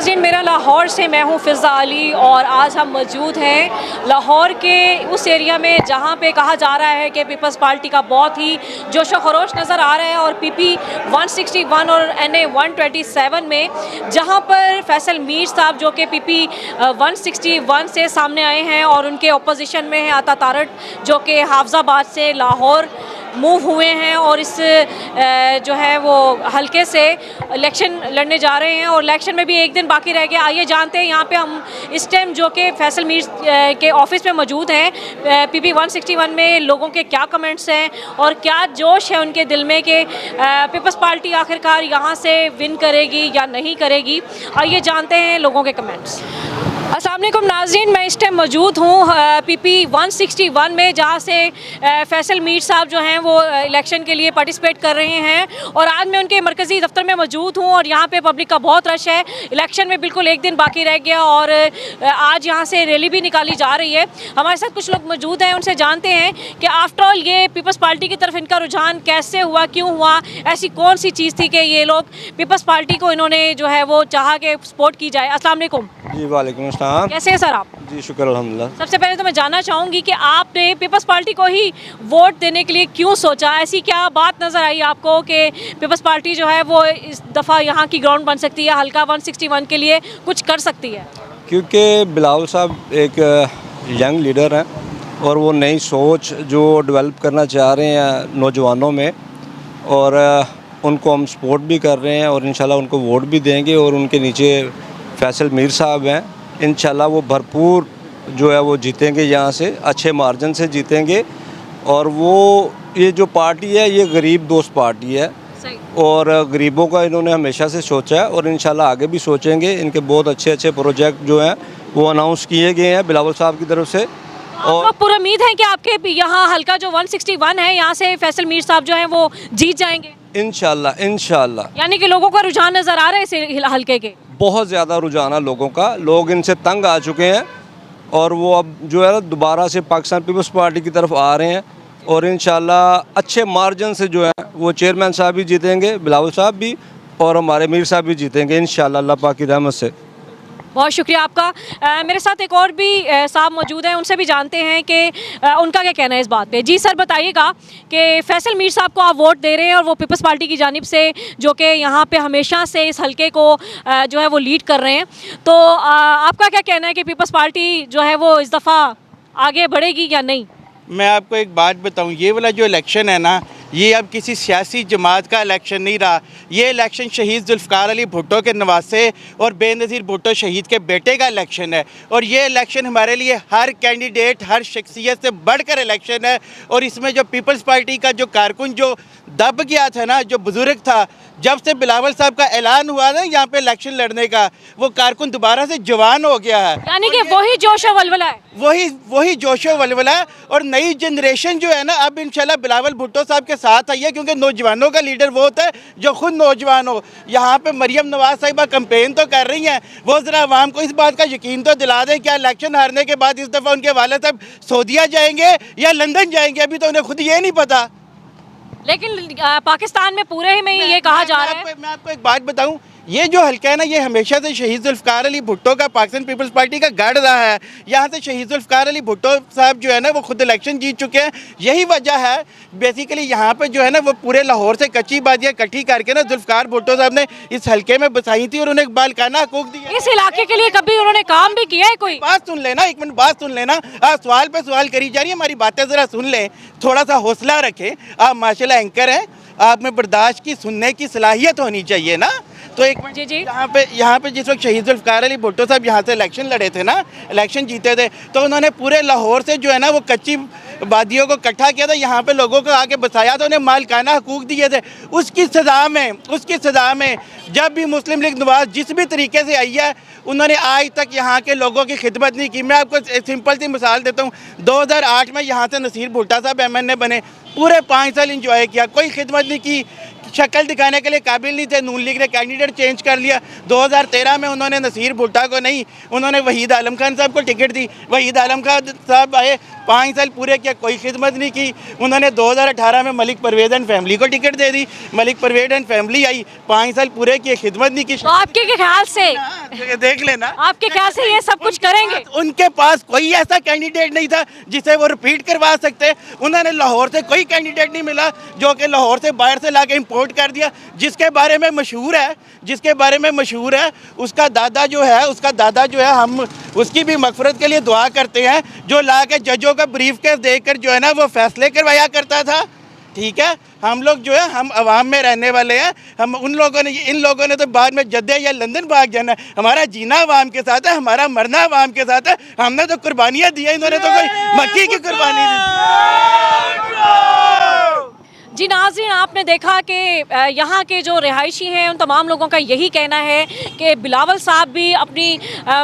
नाज़रीन, मेरा लाहौर से, मैं हूँ फ़िज़ा अली और आज हम मौजूद हैं लाहौर के उस एरिया में जहाँ पे कहा जा रहा है कि पीपल्स पार्टी का बहुत ही जोश व खरोश नज़र आ रहा है। और PP 161 और NA 127 में जहाँ पर फैसल मीर साहब जो कि PP 161 से सामने आए हैं और उनके अपोजिशन में है आता तारट जो कि हाफजाबाद से लाहौर मूव हुए हैं और इस जो है वो हल्के से इलेक्शन लड़ने जा रहे हैं और इलेक्शन में भी एक दिन बाकी रह गया। आइए जानते हैं यहाँ पे हम इस टाइम जो कि फैसल मीर के ऑफिस में मौजूद हैं PP 161 में लोगों के क्या कमेंट्स हैं और क्या जोश है उनके दिल में कि पीपल्स पार्टी आखिरकार यहाँ से विन करेगी या नहीं करेगी। आइए जानते हैं लोगों के कमेंट्स। अस्सलाम वालेकुम नाज़रीन, मैं इस टाइम मौजूद हूँ PP 161 में जहाँ से फैसल मीर साहब जो हैं वो इलेक्शन के लिए पार्टिसिपेट कर रहे हैं और आज मैं उनके मरकज़ी दफ्तर में मौजूद हूँ और यहाँ पे पब्लिक का बहुत रश है। इलेक्शन में बिल्कुल एक दिन बाकी रह गया और आज यहाँ से रैली भी निकाली जा रही है। हमारे साथ कुछ लोग मौजूद हैं, उनसे जानते हैं कि आफ्टर ऑल ये पीपल्स पार्टी की तरफ इनका रुझान कैसे हुआ, क्यों हुआ, ऐसी कौन सी चीज़ थी कि ये लोग पीपल्स पार्टी को इन्होंने जो है वो चाहा कि सपोर्ट की जाए। अस्सलाम वालेकुम। जी वालेकुम अस्सलाम। कैसे हैं सर आप? जी शुक्र अल्हम्दुलिल्लाह। सबसे पहले तो मैं जानना चाहूँगी कि आपने पीपल्स पार्टी को ही वोट देने के लिए क्यों सोचा? ऐसी क्या बात नज़र आई आपको कि पीपल्स पार्टी जो है वो इस दफ़ा यहाँ की ग्राउंड बन सकती है, हल्का 161 के लिए कुछ कर सकती है? क्योंकि बिलावल साहब एक यंग लीडर हैं और वो नई सोच जो डेवलप करना चाह रहे हैं नौजवानों में और उनको हम सपोर्ट भी कर रहे हैं और इंशाल्लाह उनको वोट भी देंगे। और उनके नीचे फैसल मीर साहब हैं, इंशाल्लाह वो भरपूर जो है वो जीतेंगे, यहाँ से अच्छे मार्जिन से जीतेंगे। और वो ये जो पार्टी है ये गरीब दोस्त पार्टी है और गरीबों का इन्होंने हमेशा से सोचा है और इंशाल्लाह आगे भी सोचेंगे। इनके बहुत अच्छे अच्छे प्रोजेक्ट जो हैं वो अनाउंस किए गए हैं बिलावल साहब की तरफ से। और पूरी उम्मीद है कि आपके यहाँ हल्का जो 161 है यहाँ से फैसल मीर साहब जो हैं वो जीत जाएंगे इंशाल्लाह इंशाल्लाह। यानी कि लोगों का रुझान नज़र आ रहा है इस हल्के के? बहुत ज़्यादा रुझान है लोगों का, लोग इनसे तंग आ चुके हैं और वो अब जो है दोबारा से पाकिस्तान पीपल्स पार्टी की तरफ आ रहे हैं और इंशाल्लाह अच्छे मार्जिन से जो है वो चेयरमैन साहब भी जीतेंगे, बिलावल साहब भी, और हमारे मीर साहब भी जीतेंगे इंशाल्लाह अल्लाह पाक की रहमत से। बहुत शुक्रिया आपका। मेरे साथ एक और भी साहब मौजूद हैं, उनसे भी जानते हैं कि उनका क्या कहना है इस बात पे। जी सर बताइएगा कि फैसल मीर साहब को आप वोट दे रहे हैं और वो पीपल्स पार्टी की जानिब से जो कि यहाँ पे हमेशा से इस हलके को जो है वो लीड कर रहे हैं, तो आपका क्या कहना है कि पीपल्स पार्टी जो है वो इस दफ़ा आगे बढ़ेगी या नहीं? मैं आपको एक बात बताऊँ, ये वाला जो इलेक्शन है ना, ये अब किसी सियासी जमात का इलेक्शन नहीं रहा। ये इलेक्शन शहीद जुल्फ़िकार अली भुट्टो के नवासे और बेनज़ीर भुट्टो शहीद के बेटे का इलेक्शन है। और ये इलेक्शन हमारे लिए हर कैंडिडेट, हर शख्सियत से बढ़कर इलेक्शन है। और इसमें जो पीपल्स पार्टी का जो कारकुन जो दब गया था ना, जो बुज़ुर्ग था, जब से बिलावल साहब का ऐलान हुआ ना यहाँ पे इलेक्शन लड़ने का, वो कारकुन दोबारा से जवान हो गया है। यानी कि वही जोश और वलवला है, वही जोश और वलवला है। और नई जनरेशन जो है ना अब इंशाल्लाह बिलावल भुट्टो साहब के साथ आई है, क्योंकि नौजवानों का लीडर वो होता है जो खुद नौजवान हो। यहाँ पे मरियम नवाज साहिबा कंपेन तो कर रही हैं, वो ज़रा आवाम को इस बात का यकीन तो दिला दें क्या इलेक्शन हारने के बाद इस दफ़ा उनके वाले साहब सऊदीया जाएंगे या लंदन जाएंगे, अभी तो उन्हें खुद ये नहीं पता। लेकिन पाकिस्तान में पूरे ही में ये कहा जा रहा है। मैं आपको एक बात बताऊं, ये जो हल्का है ना, ये हमेशा से शहीद जुल्फ़िकार अली भुट्टो का पाकिस्तान पीपल्स पार्टी का गढ़ रहा है। यहाँ से शहीद जुल्फ़िकार अली भुट्टो साहब जो है ना वो खुद इलेक्शन जीत चुके हैं। यही वजह है बेसिकली यहाँ पे जो है ना वो पूरे लाहौर से कच्ची बाजियाँ इकट्ठी करके ना जुल्फ़िकार भुट्टो साहब ने इस हल्के में बसाई थी और उन्हें बालकाना हकूक दिए। इस इलाके के लिए कभी उन्होंने काम भी किया है? कोई बात सुन लेना, एक मिनट बात सुन लेना। आप सवाल पे सवाल करी जा रही है, हमारी बातें ज़रा सुन लें, थोड़ा सा हौसला रखें। आप माशाल्लाह एंकर हैं, आप में बर्दाश्त की सुनने की सलाहियत होनी चाहिए ना। तो एक मिनट जी, यहाँ पे जिस वक्त शहीद जुल्फ़िकार अली भुट्टो साहब यहाँ से इलेक्शन लड़े थे ना, इलेक्शन जीते थे, तो उन्होंने पूरे लाहौर से जो है ना वो कच्ची वादियों को इकट्ठा किया था, यहाँ पे लोगों को आके बसाया था, उन्हें मालिकाना हकूक दिए थे। उसकी सज़ा में जब भी मुस्लिम लीग नवाज जिस भी तरीके से आई है, उन्होंने आज तक यहाँ के लोगों की खिदमत नहीं की। मैं आपको सिंपल सी मिसाल देता हूँ, 2008 में यहाँ से नसीर भुट्टा साहब MNA बने, पूरे 5 साल इंजॉय किया, कोई खिदमत नहीं की, शक्ल दिखाने के लिए काबिल नहीं थे। नून लीग ने कैंडिडेट चेंज कर लिया। 2013 में उन्होंने नसीर भुट्टा को नहीं, उन्होंने वहीद आलम खान साहब को टिकट दी। वहीद आलम खान साहब आए, 5 साल पूरे किया, कोई खिदमत नहीं की। उन्होंने 2018 में मलिक परवेज़ एंड फैमिली को टिकट दे दी, मलिक परवेज़ एंड फैमिली आई, 5 साल पूरे किए, खिदमत नहीं की। तो आपके के ख्याल से देख लेना, आपके ख्याल से ये सब कुछ करेंगे? उनके पास कोई ऐसा कैंडिडेट नहीं था जिसे वो रिपीट करवा सकते। उन्होंने लाहौर से कोई कैंडिडेट नहीं मिला जो कि लाहौर से बाहर से लाके इंपोर्ट कर दिया। जिसके बारे में मशहूर है उसका दादा जो है हम उसकी भी मगफरत के लिए दुआ करते हैं, जो ला के जजों का ब्रीफ केस देकर जो है ना वो फैसले करवाया करता था। ठीक है, हम लोग जो है हम अवाम में रहने वाले हैं। इन लोगों ने तो बाद में जद्दे या लंदन भाग जाना है। हमारा जीना अवाम के साथ है, हमारा मरना अवाम के साथ है। हमने तो कुर्बानियाँ दी है, इन्होंने तो कोई मक्की की कुर्बानी दी। जी नाज़रीन, आपने देखा कि यहाँ के जो रिहायशी हैं उन तमाम लोगों का यही कहना है कि बिलावल साहब भी अपनी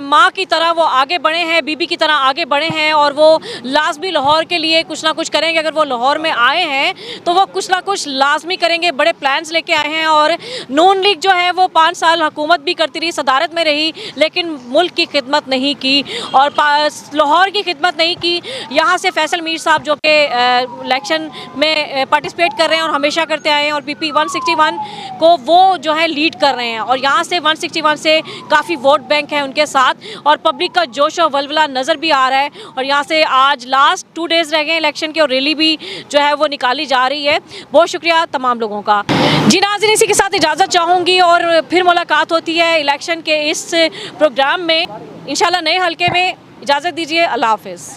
माँ की तरह वो आगे बढ़े हैं, बीबी की तरह आगे बढ़े हैं और वो लाजमी लाहौर के लिए कुछ ना कुछ करेंगे। अगर वो लाहौर में आए हैं तो वो कुछ ना कुछ लाजमी करेंगे, बड़े प्लान्स लेके आए हैं। और नून लीग जो है वो 5 साल हुकूमत भी करती रही, सदारत में रही, लेकिन मुल्क की खिदमत नहीं की और लाहौर की खिदमत नहीं की। यहाँ से फैसल मीर साहब जो कि इलेक्शन में पार्टिसिपेट कर रहे हैं और हमेशा करते आए हैं और पीपी 161 को वो जो है लीड कर रहे हैं और यहाँ से 161 से काफ़ी वोट बैंक है उनके साथ और पब्लिक का जोश और वलवला नज़र भी आ रहा है। और यहाँ से आज लास्ट 2 डेज़ रह गए इलेक्शन के और रैली भी जो है वो निकाली जा रही है। बहुत शुक्रिया तमाम लोगों का। जी नाज़रीन, इसी के साथ इजाज़त चाहूँगी और फिर मुलाकात होती है इलेक्शन के इस प्रोग्राम में इंशाल्लाह नए हल्के में। इजाज़त दीजिए, अल्लाह हाफ़िज़।